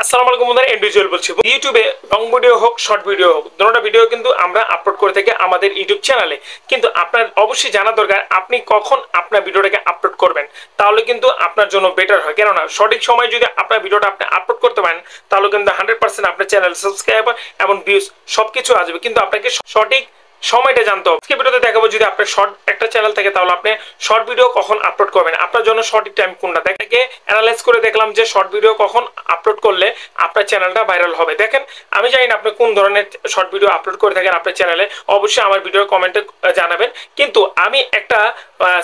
আসসালামু আলাইকুম বন্ধুরা, ইন্ডিভিজুয়াল বলছি। ইউটিউবে লং ভিডিও হোক শর্ট ভিডিও হোক, দুটোটা ভিডিও কিন্তু আমরা আপলোড করে থাকি আমাদের ইউটিউব চ্যানেলে। কিন্তু আপনার অবশ্যই জানা দরকার আপনি কখন আপনার ভিডিওটাকে আপলোড করবেন, তাহলে কিন্তু আপনার জন্য বেটার হয়। কেননা সঠিক সময় যদি আপনার ভিডিওটা আপনি আপলোড করতে পারেন, তাহলে কিন্তু 100% আপনার চ্যানেল সাবস্ক্রাইবার এবং ভিউজ সবকিছু আসবে। কিন্তু আপনাকে সঠিক সময়টা জানতে হবে। আজকে ভিডিওতে দেখাবো, যদি আপনার শর্ট একটা চ্যানেল থাকে তাহলে আপনি শর্ট ভিডিও কখন আপলোড করবেন, আপনার জন্য সঠিক টাইম কোনটা। দেখে অ্যানালাইজ করে দেখলাম যে শর্ট ভিডিও কখন আপলোড করলে আপনার চ্যানেলটা ভাইরাল হবে। দেখেন, আমি জানি না আপনি কোন ধরনের শর্ট ভিডিও আপলোড করে থাকেন আপনার চ্যানেলে, অবশ্যই আমার ভিডিওর কমেন্টে জানাবেন। কিন্তু আমি একটা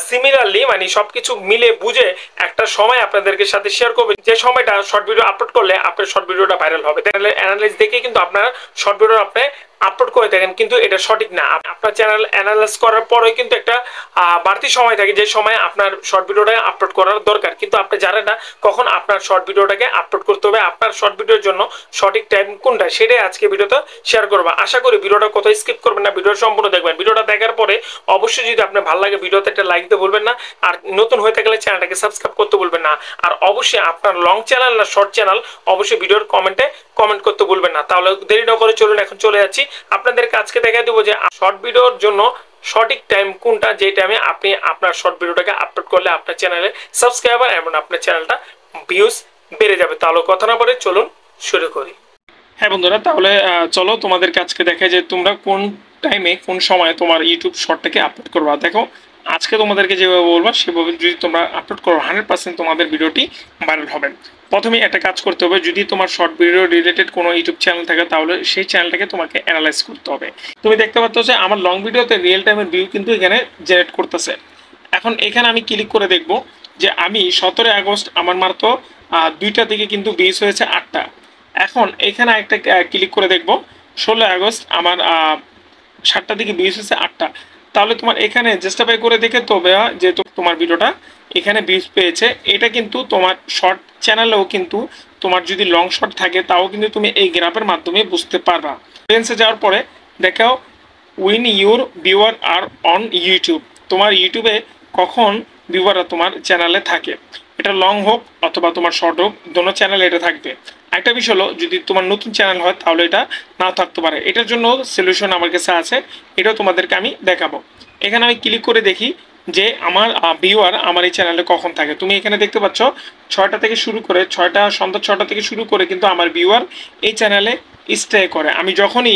সিমিলারলি মানে সবকিছু মিলে বুঝে একটা সময় আপনাদেরকে সাথে শেয়ার করবেন, যে সময়টা শর্ট ভিডিও আপলোড করলে আপনার শর্ট ভিডিওটা ভাইরাল হবে। তাহলে অ্যানালাইজ দেখে কিন্তু আপনার শর্ট ভিডিও আপনি আপলোড করে থাকেন, কিন্তু এটা সঠিক না। আপনার চ্যানেল অ্যানালাইজ করার পরে কিন্তু একটা বাড়তি সময় থাকে, যে সময় আপনার শর্ট ভিডিওটা আপলোড করার দরকার। কিন্তু আপনি জানেন না কখন আপনার শর্ট ভিডিওটাকে আপলোড করতে হবে। আপনার শর্ট ভিডিওর জন্য সঠিক টাইম কোনটা, সেটাই আজকে ভিডিওতে শেয়ার করবো। আশা করি ভিডিওটা কোথাও স্কিপ করবেন না, ভিডিও সম্পূর্ণ দেখবেন। ভিডিওটা দেখার পরে অবশ্যই যদি আপনার ভালো লাগে ভিডিওতে একটা লাইক দিতে ভুলবেন না, আর নতুন হয়ে থাকলে চ্যানেলটাকে সাবস্ক্রাইব করতে ভুলবেন না। আর অবশ্যই আপনার লং চ্যানেল না শর্ট চ্যানেল অবশ্যই ভিডিওর কমেন্টে কমেন্ট করতে ভুলবেন না। তাহলে দেরি না করে চলুন এখন চলে যাচ্ছি আপনাদেরকে আজকে দেখা দেবো যে শর্ট ভিডিওর জন্য সঠিক টাইম কোনটা, যে টাইমে আপনি আপনার শর্ট ভিডিওটাকে আপলোড করলে আপনার চ্যানেলে সাবস্ক্রাইবার এবং আপনার চ্যানেলটা ভিউজ বেড়ে যাবে। তাহলে কথা না বলে চলুন শুরু করি। হ্যাঁ বন্ধুরা, তাহলে চলো তোমাদেরকে আজকে দেখাই যে তোমরা কোন টাইমে কোন সময়ে তোমার ইউটিউব শর্টটাকে আপলোড করবা। দেখো, আজকে তোমাদেরকে যেভাবে বলবো সেভাবে যদি তোমরা আপলোড করো 100% তোমাদের ভিডিওটি ভাইরাল হবে। প্রথমে একটা কাজ করতে হবে, যদি তোমার শর্ট ভিডিও রিলেটেড কোনো ইউটিউব চ্যানেল থাকে তাহলে সেই চ্যানেলটাকে তোমাকে অ্যানালাইজ করতে হবে। তুমি দেখতে পাচ্ছ যে আমার লং ভিডিওতে রিয়েল টাইমের ভিউ কিন্তু এখানে জেনারেট করতেছে। এখন এখানে আমি ক্লিক করে দেখব যে আমি 17 আগস্ট আমার মাত্র 2টা থেকে কিন্তু ভিউজ হয়েছে 8টা। এখন এখানে একটা ক্লিক করে দেখব 16 আগস্ট আমার 7টা থেকে ভিউজ হয়েছে 8টা। তাহলে তোমার এখানে জাস্টিফাই করে দেখে তবে যে তোমার ভিডিওটা এখানে ভিউজ পেয়েছে। এটা কিন্তু তোমার শর্ট চ্যানেলেও কিন্তু তোমার যদি লং শর্ট থাকে তাও কিন্তু তুমি এই গ্রাফের মাধ্যমে বুঝতে পারবা। রেঞ্জে যাওয়ার পরে দেখাও win your viewer are on YouTube, তোমার ইউটিউবে কখন ভিউয়াররা তোমার চ্যানেলে থাকে। এটা লং হোক অথবা তোমার শর্ট হোক, দোনো চ্যানেলে এটা থাকবে। একটা বিষয় হলো, যদি তোমার নতুন চ্যানেল হয় তাহলে এটা নাও থাকতে পারে। এটার জন্য সলিউশন আমার কাছে আছে, এটাও তোমাদেরকে আমি দেখাবো। এখানে আমি ক্লিক করে দেখি যে আমার ভিউয়ার আমার এই চ্যানেলে কখন থাকে। তুমি এখানে দেখতে পাচ্ছ 6টা থেকে শুরু করে সন্ধ্যা 6টা থেকে শুরু করে কিন্তু আমার ভিউয়ার এই চ্যানেলে স্টে করে। আমি যখনই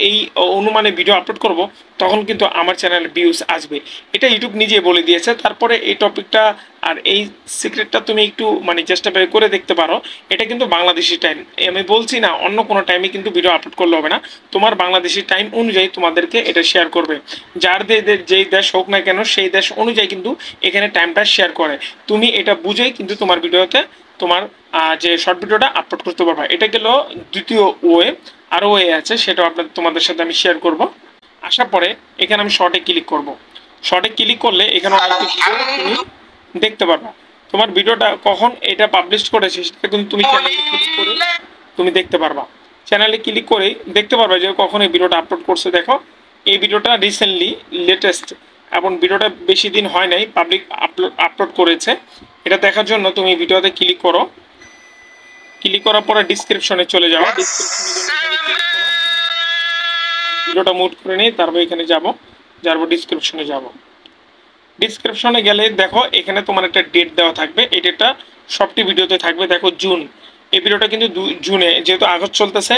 এই অনুমানে ভিডিও আপলোড করব তখন কিন্তু আমার চ্যানেলে ভিউজ আসবে। এটা ইউটিউব নিজে বলে দিয়েছে। তারপরে এই টপিকটা আর এই সিক্রেটটা তুমি একটু মানে চেষ্টা করে দেখতে পারো। এটা কিন্তু বাংলাদেশি টাইম, আমি বলছি না অন্য কোনো টাইমে কিন্তু ভিডিও আপলোড করলে হবে না। তোমার বাংলাদেশি টাইম অনুযায়ী তোমাদেরকে এটা শেয়ার করবে। যার যেই দেশ হোক না কেন সেই দেশ অনুযায়ী কিন্তু এখানে টাইমটা শেয়ার করে। তুমি এটা বুঝেই কিন্তু তোমার ভিডিওতে তোমার যে শর্ট ভিডিওটা আপলোড করতে পারবা। এটা গেল দ্বিতীয় ওয়ে। আরও ওয়ে আছে, সেটাও তোমাদের সাথে আমি শেয়ার করব। আসার পরে এখানে আমি শর্টে ক্লিক করব। শর্টে ক্লিক করলে এখানে তুমি দেখতে পারবা তোমার ভিডিওটা কখন এটা পাবলিশ করেছে, সেটা কিন্তু তুমি চ্যানেলে ক্লিক করে তুমি দেখতে পারবা। চ্যানেলে ক্লিক করে দেখতে পারবা যে কখন এই ভিডিওটা আপলোড করছে। দেখো, এই ভিডিওটা রিসেন্টলি লেটেস্ট এবং ভিডিওটা বেশি দিন হয় নাই, পাবলিক আপলোড করেছে। এটা দেখার জন্য তুমি ভিডিওতে ক্লিক করো। ক্লিক করার পরে ডিসক্রিপশনে চলে যাও। ভিডিওটা মুভ করে নিই, তারপর এখানে যাবো ডিসক্রিপশনে যাব। ডিসক্রিপশনে গেলে দেখো এখানে তোমার একটা ডেট দেওয়া থাকবে। এই ডেটটা সবটি ভিডিওতে থাকবে। দেখো জুন, এই ভিডিওটা কিন্তু জুনে, যেহেতু আগস্ট চলতেছে।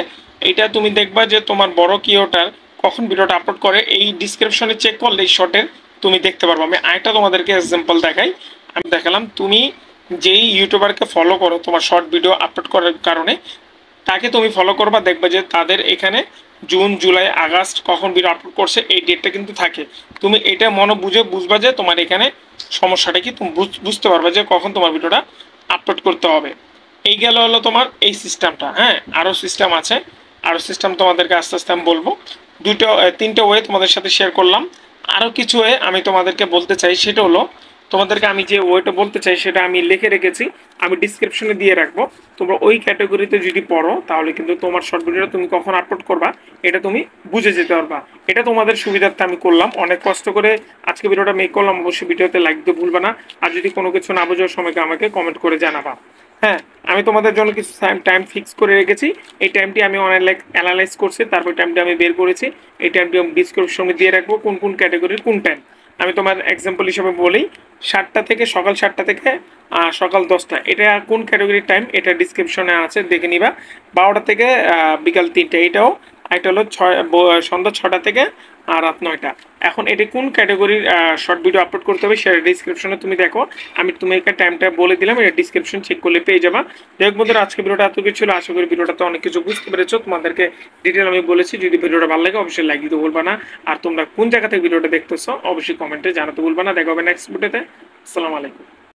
এটা তুমি দেখবা যে তোমার বড় ক্রিয়েটর কখন ভিডিওটা আপলোড করে, এই ডিসক্রিপশনে চেক করলে এই শর্টের তুমি দেখতে পারবো। আমি আরেকটা তোমাদেরকে এক্সাম্পল দেখাই। আমি দেখালাম, তুমি যেই ইউটিউবারকে ফলো করো তোমার শর্ট ভিডিও আপলোড করার কারণে, তাকে তুমি ফলো করবা, দেখবে যে তাদের এখানে জুন, জুলাই, আগস্ট কখন ভিডিও আপলোড করছে এই ডেটটা কিন্তু থাকে। তুমি এটা বুঝবা যে তোমার এখানে সমস্যাটা কি, তুমি বুঝতে পারবে যে কখন তোমার ভিডিওটা আপলোড করতে হবে। এই গেল হলো তোমার এই সিস্টেমটা। হ্যাঁ, আরও সিস্টেম আছে, আরও সিস্টেম তোমাদেরকে আস্তে আস্তে আমি বলবো। 3টে ওয়ে তোমাদের সাথে শেয়ার করলাম। আরও কিছু ওয়ে আমি তোমাদেরকে বলতে চাই, সেটা হলো তোমাদেরকে আমি যে ওয়েটা বলতে চাই সেটা আমি লিখে রেখেছি, আমি ডিসক্রিপশনে দিয়ে রাখবো। তোমরা ওই ক্যাটাগরিতে যদি পড়ো তাহলে কিন্তু তোমার শর্ট ভিডিওটা তুমি কখন আপলোড করবা এটা তুমি বুঝে যেতে পারবা। এটা তোমাদের সুবিধার্থে আমি করলাম, অনেক কষ্ট করে আজকে ভিডিওটা মেক করলাম। অবশ্যই ভিডিওতে লাইক দিতে ভুলবা না। আর যদি কোনো কিছু না বোঝার সময়কে আমাকে কমেন্ট করে জানাবা। হ্যাঁ, আমি তোমাদের জন্য কিছু টাইম ফিক্স করে রেখেছি। এই টাইমটি আমি অ্যানালাইজ করছি, তারপর টাইমটি আমি বের করেছি। এই টাইমটি আমি ডিসক্রিপশনে দিয়ে রাখবো কোন কোন ক্যাটাগরির কোন টাইম। আমি তোমার এক্সাম্পল হিসেবে বলি, 7টা থেকে সকাল 7টা থেকে সকাল 10টা, এটা কোন ক্যাটাগরির টাইম এটা ডিসক্রিপশনে আছে, দেখে নিবা। 12টা থেকে বিকাল 3টা, এটাও। একটা হলো সন্ধ্যা 6টা থেকে রাত 9টা। এখন এটা কোন ক্যাটাগরির শর্ট ভিডিও আপলোড করতে হবে সেটা ডিসক্রিপশনে তুমি দেখো। আমি তোমাকে টাইমটা বলে দিলাম, এটা ডিসক্রিপশন চেক করলে পেয়ে যাবা। যাই হোক বন্ধুরা, আজকে ভিডিওটা এত কিছু ছিল, আশা করি ভিডিওটাতে অনেক কিছু বুঝতে পেরেছো। তোমাদেরকে ডিটেল আমি বলেছি। যদি ভিডিওটা ভালো লাগে অবশ্যই লাইক দিতে ভুলবা না। আর তোমরা কোন জায়গা থেকে ভিডিওটা দেখতেছো অবশ্যই কমেন্টে জানাতে ভুলবা না। দেখা হবে নেক্সট ভিডিওতে। আসসালামু আলাইকুম।